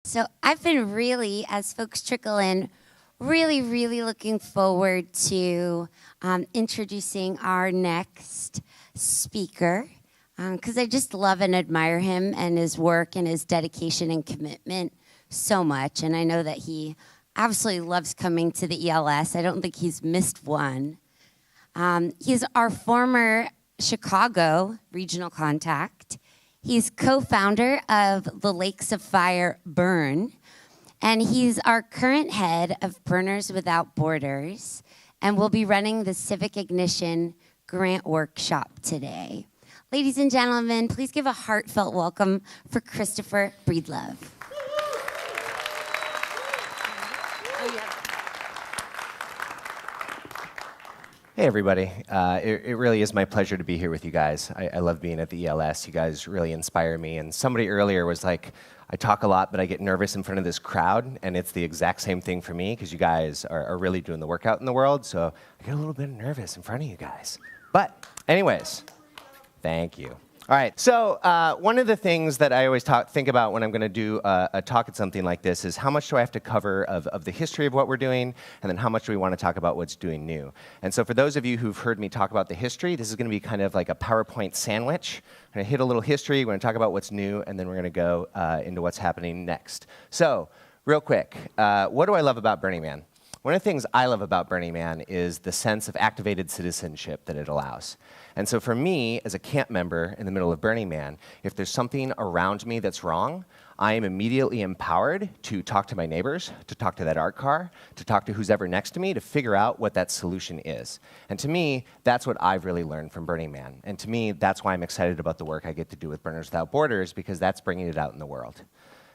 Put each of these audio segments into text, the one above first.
So I've been really, as folks trickle in, really looking forward to introducing our next speaker, because I just love and admire him and his work and his dedication and commitment so much. And I know that he absolutely loves coming to the ELS. I don't think he's missed one. He's our former Chicago regional contact. He's co-founder of the Lakes of Fire Burn, and he's our current head of Burners Without Borders, and will be running the Civic Ignition Grant Workshop today. Ladies and gentlemen, please give a heartfelt welcome for Christopher Breedlove. Hey everybody, it really is my pleasure to be here with you guys. I love being at the ELS. You guys really inspire me. And somebody earlier was like, I talk a lot, but I get nervous in front of this crowd. And it's the exact same thing for me, because you guys are really doing the work out in the world. So I get a little bit nervous in front of you guys. But anyways, thank you. All right, so one of the things that I always think about when I'm going to do a talk at something like this is how much do I have to cover of the history of what we're doing, and then how much do we want to talk about what's doing new. And so for those of you who've heard me talk about the history, this is going to be kind of like a PowerPoint sandwich. We're going to hit a little history, we're going to talk about what's new, and then we're going to go into what's happening next. So real quick, what do I love about Burning Man? One of the things I love about Burning Man is the sense of activated citizenship that it allows. And so for me, as a camp member in the middle of Burning Man, if there's something around me that's wrong, I am immediately empowered to talk to my neighbors, to talk to that art car, to talk to who's ever next to me, to figure out what that solution is. And to me, that's what I've really learned from Burning Man. And to me, that's why I'm excited about the work I get to do with Burners Without Borders, because that's bringing it out in the world.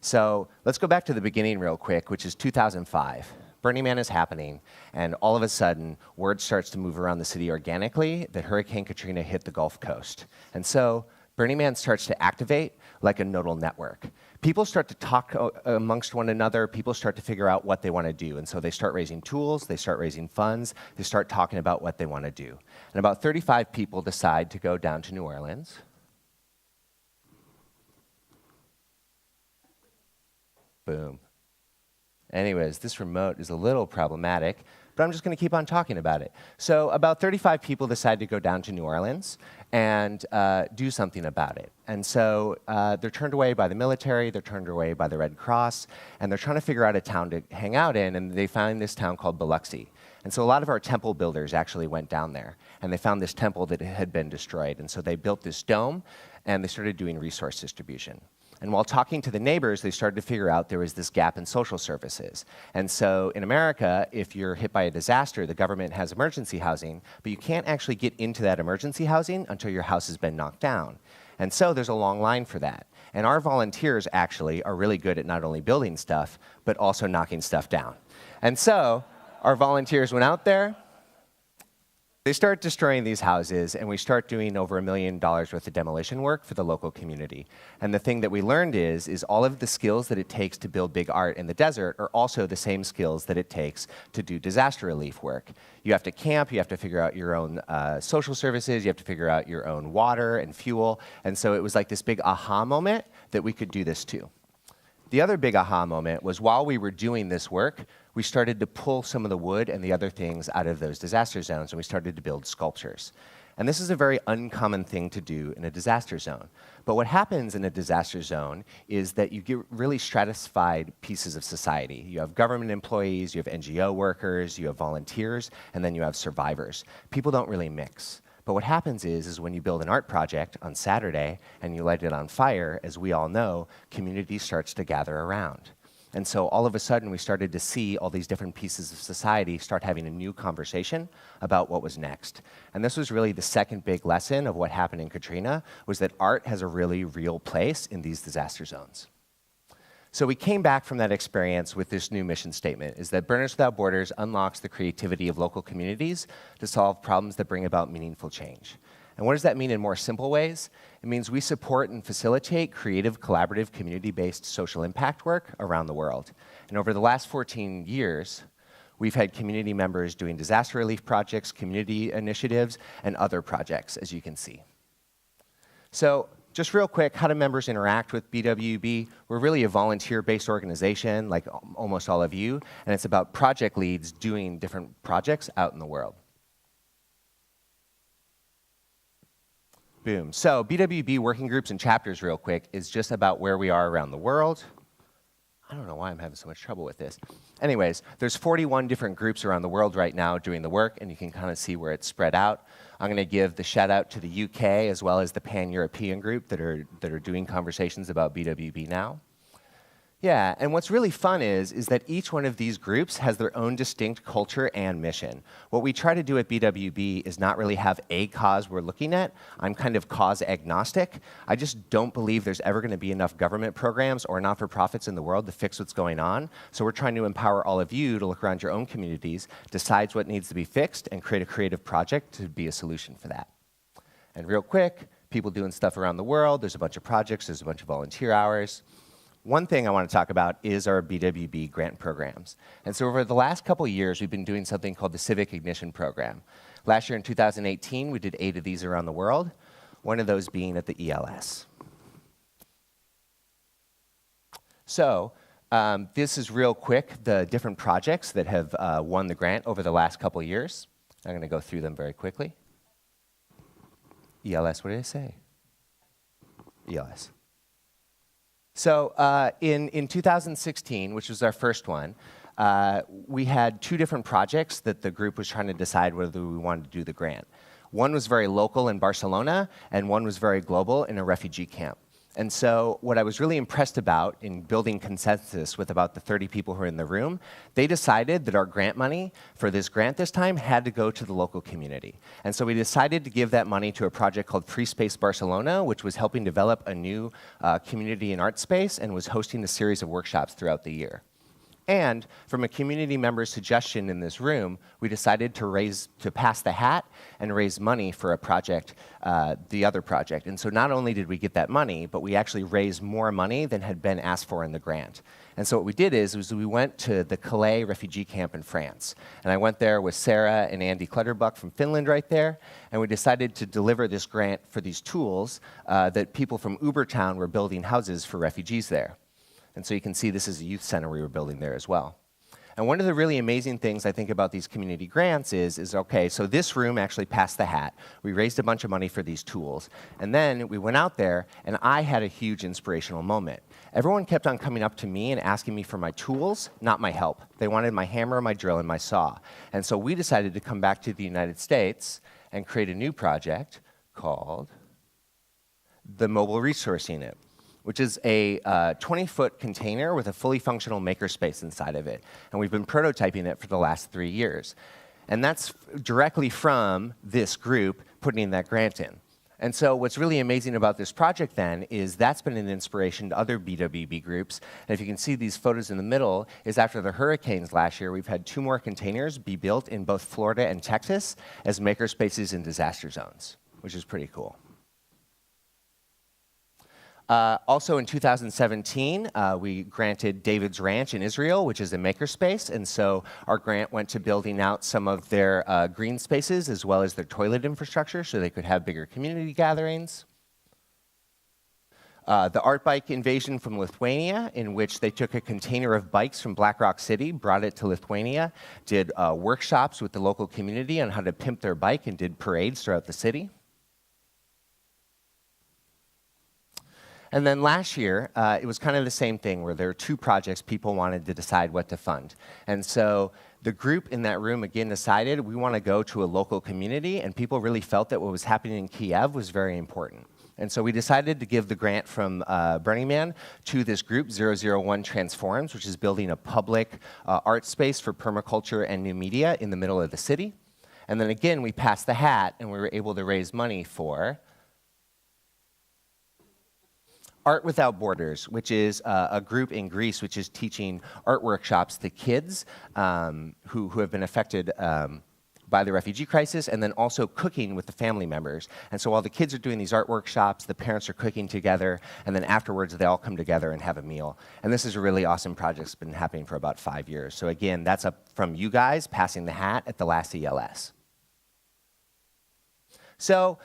So let's go back to the beginning real quick, which is 2005. Burning Man is happening, and all of a sudden, word starts to move around the city organically that Hurricane Katrina hit the Gulf Coast. And so Burning Man starts to activate like a nodal network. People start to talk amongst one another. People start to figure out what they want to do. And so they start raising tools. They start raising funds. They start talking about what they want to do. And about 35 people decide to go down to New Orleans. Boom. Anyways, this remote is a little problematic, but I'm just going to keep on talking about it. So about 35 people decide to go down to New Orleans and do something about it. And so they're turned away by the military, they're turned away by the Red Cross, and they're trying to figure out a town to hang out in, and they find this town called Biloxi. And so a lot of our temple builders actually went down there, and they found this temple that had been destroyed. And so they built this dome, and they started doing resource distribution. And while talking to the neighbors, they started to figure out there was this gap in social services. And so in America, if you're hit by a disaster, the government has emergency housing, but you can't actually get into that emergency housing until your house has been knocked down. And so there's a long line for that. And our volunteers actually are really good at not only building stuff, but also knocking stuff down. And so our volunteers went out there. They start destroying these houses, and we start doing over $1 million worth of demolition work for the local community. And the thing that we learned is all of the skills that it takes to build big art in the desert are also the same skills that it takes to do disaster relief work. You have to camp, you have to figure out your own social services, you have to figure out your own water and fuel. And so it was like this big aha moment that we could do this too. The other big aha moment was while we were doing this work, we started to pull some of the wood and the other things out of those disaster zones, and we started to build sculptures. And this is a very uncommon thing to do in a disaster zone. But what happens in a disaster zone is that you get really stratified pieces of society. You have government employees, you have NGO workers, you have volunteers, and then you have survivors. People don't really mix. But what happens is when you build an art project on Saturday and you light it on fire, as we all know, community starts to gather around. And so all of a sudden we started to see all these different pieces of society start having a new conversation about what was next. And this was really the second big lesson of what happened in Katrina, was that art has a really real place in these disaster zones. So we came back from that experience with this new mission statement, is that Burners Without Borders unlocks the creativity of local communities to solve problems that bring about meaningful change. And what does that mean in more simple ways? It means we support and facilitate creative, collaborative, community-based social impact work around the world. And over the last 14 years, we've had community members doing disaster relief projects, community initiatives, and other projects, as you can see. So just real quick, how do members interact with BWB? We're really a volunteer-based organization, like almost all of you, and it's about project leads doing different projects out in the world. Boom. So BWB working groups and chapters, real quick, is just about where we are around the world. I don't know why I'm having so much trouble with this. Anyways, there's 41 different groups around the world right now doing the work, and you can kind of see where it's spread out. I'm going to give the shout out to the UK as well as the Pan-European group that are doing conversations about BWB now. Yeah, and what's really fun is that each one of these groups has their own distinct culture and mission. What we try to do at BWB is not really have a cause we're looking at. I'm kind of cause agnostic. I just don't believe there's ever going to be enough government programs or not-for-profits in the world to fix what's going on. So we're trying to empower all of you to look around your own communities, decide what needs to be fixed, and create a creative project to be a solution for that. And real quick, people doing stuff around the world. There's a bunch of projects. There's a bunch of volunteer hours. One thing I want to talk about is our BWB grant programs. And so over the last couple of years, we've been doing something called the Civic Ignition Program. Last year in 2018, we did 8 of these around the world, one of those being at the ELS. So this is real quick, the different projects that have won the grant over the last couple of years. I'm going to go through them very quickly. ELS, what did I say? ELS. So in 2016, which was our first one, we had 2 different projects that the group was trying to decide whether we wanted to do the grant. One was very local in Barcelona, and one was very global in a refugee camp. And so what I was really impressed about in building consensus with about the 30 people who are in the room, they decided that our grant money for this grant this time had to go to the local community. And so we decided to give that money to a project called Free Space Barcelona, which was helping develop a new community and art space and was hosting a series of workshops throughout the year. And from a community member's suggestion in this room, we decided to pass the hat and raise money for a project, the other project. And so not only did we get that money, but we actually raised more money than had been asked for in the grant. And so what we did is we went to the Calais refugee camp in France. And I went there with Sarah and Andy Clutterbuck from Finland right there. And we decided to deliver this grant for these tools that people from Ubertown were building houses for refugees there. And so you can see this is a youth center we were building there as well. And one of the really amazing things I think about these community grants is okay, so this room actually passed the hat. We raised a bunch of money for these tools. And then we went out there, and I had a huge inspirational moment. Everyone kept on coming up to me and asking me for my tools, not my help. They wanted my hammer, my drill, and my saw. And so we decided to come back to the United States and create a new project called the Mobile Resource Unit, which is a 20-foot container with a fully functional makerspace inside of it. And we've been prototyping it for the last 3 years. And that's directly from this group putting that grant in. And so what's really amazing about this project then is that's been an inspiration to other BWB groups. And if you can see these photos in the middle, is after the hurricanes last year, we've had 2 more containers be built in both Florida and Texas as makerspaces in disaster zones, which is pretty cool. Also in 2017, we granted David's Ranch in Israel, which is a makerspace, and so our grant went to building out some of their green spaces as well as their toilet infrastructure so they could have bigger community gatherings. The Art Bike Invasion from Lithuania, in which they took a container of bikes from Black Rock City, brought it to Lithuania, did workshops with the local community on how to pimp their bike and did parades throughout the city. And then last year, it was kind of the same thing where there were 2 projects people wanted to decide what to fund. And so the group in that room again decided we want to go to a local community, and people really felt that what was happening in Kiev was very important. And so we decided to give the grant from Burning Man to this group, 001 Transforms, which is building a public art space for permaculture and new media in the middle of the city. And then again, we passed the hat, and we were able to raise money for Art Without Borders, which is a group in Greece which is teaching art workshops to kids who have been affected by the refugee crisis, and then also cooking with the family members. And so while the kids are doing these art workshops, the parents are cooking together, and then afterwards they all come together and have a meal. And this is a really awesome project. It's been happening for about 5 years. So again, that's up from you guys passing the hat at the last ELS. So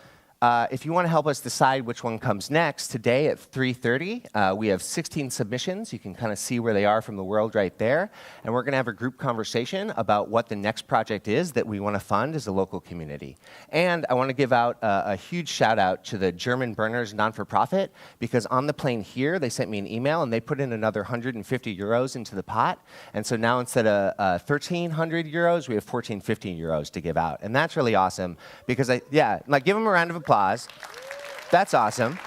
if you want to help us decide which one comes next, today at 3:30, we have 16 submissions. You can kind of see where they are from the world right there. And we're going to have a group conversation about what the next project is that we want to fund as a local community. And I want to give out a huge shout out to the German Burners non-for-profit, because on the plane here, they sent me an email and they put in another 150 euros into the pot. And so now instead of 1,300 euros, we have 1,450 euros to give out. And that's really awesome because, give them a round of applause. That's awesome.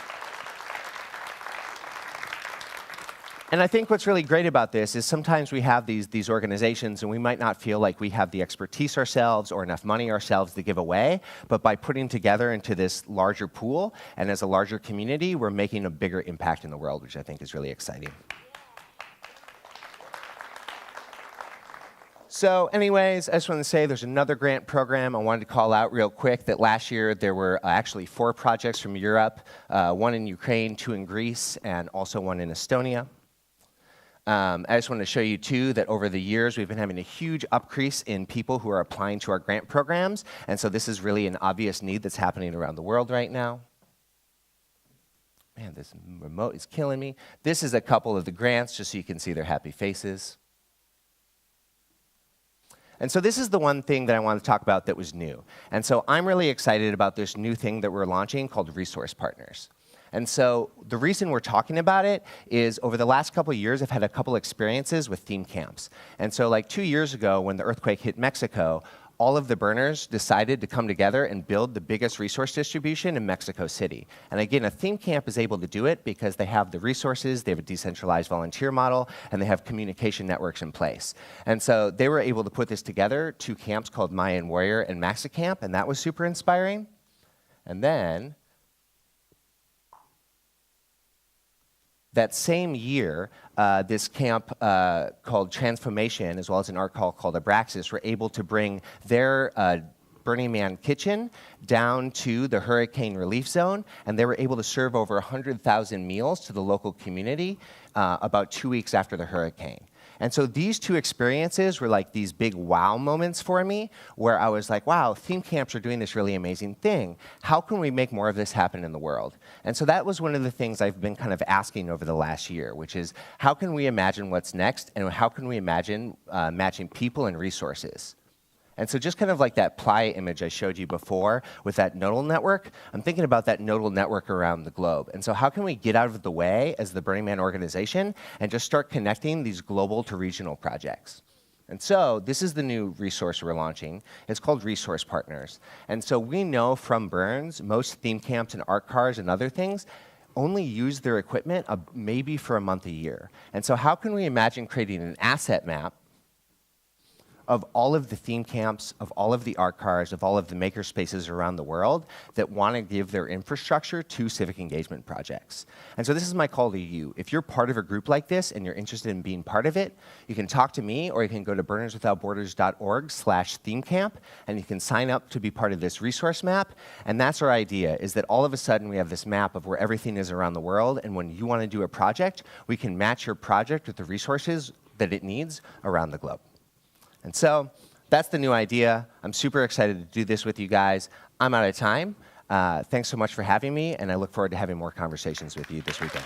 And I think what's really great about this is sometimes we have these organizations and we might not feel like we have the expertise ourselves or enough money ourselves to give away, but by putting together into this larger pool and as a larger community, we're making a bigger impact in the world, which I think is really exciting. So anyways, I just want to say there's another grant program I wanted to call out real quick that last year there were actually 4 projects from Europe, 1 in Ukraine, 2 in Greece, and also 1 in Estonia. I just want to show you, too, that over the years, we've been having a huge increase in people who are applying to our grant programs. And so this is really an obvious need that's happening around the world right now. Man, this remote is killing me. This is a couple of the grants, just so you can see their happy faces. And so this is the one thing that I want to talk about that was new. And so I'm really excited about this new thing that we're launching called Resource Partners. And so the reason we're talking about it is over the last couple of years, I've had a couple experiences with theme camps. And so like 2 years ago, when the earthquake hit Mexico, all of the burners decided to come together and build the biggest resource distribution in Mexico City. And again, a theme camp is able to do it because they have the resources, they have a decentralized volunteer model, and they have communication networks in place. And so they were able to put this together, 2 camps called Mayan, Warrior+Maxa camp, and that was super inspiring. And then that same year, this camp called Transformation, as well as an art call called Abraxas, were able to bring their Burning Man kitchen down to the hurricane relief zone, and they were able to serve over 100,000 meals to the local community about 2 weeks after the hurricane. And so these 2 experiences were like these big wow moments for me, where I was like, wow, theme camps are doing this really amazing thing. How can we make more of this happen in the world? And so that was one of the things I've been kind of asking over the last year, which is how can we imagine what's next, and how can we imagine matching people and resources? And so just kind of like that Playa image I showed you before with that nodal network, I'm thinking about that nodal network around the globe. And so how can we get out of the way as the Burning Man organization and just start connecting these global to regional projects? And so this is the new resource we're launching. It's called Resource Partners. And so we know from burns, most theme camps and art cars and other things only use their equipment maybe for a month a year. And so how can we imagine creating an asset map of all of the theme camps, of all of the art cars, of all of the maker spaces around the world that want to give their infrastructure to civic engagement projects? And so this is my call to you. If you're part of a group like this and you're interested in being part of it, you can talk to me, or you can go to burnerswithoutborders.org/themecamp, and you can sign up to be part of this resource map. And that's our idea, is that all of a sudden we have this map of where everything is around the world, and when you want to do a project, we can match your project with the resources that it needs around the globe. And so that's the new idea. I'm super excited to do this with you guys. I'm out of time. Thanks so much for having me, and I look forward to having more conversations with you this weekend.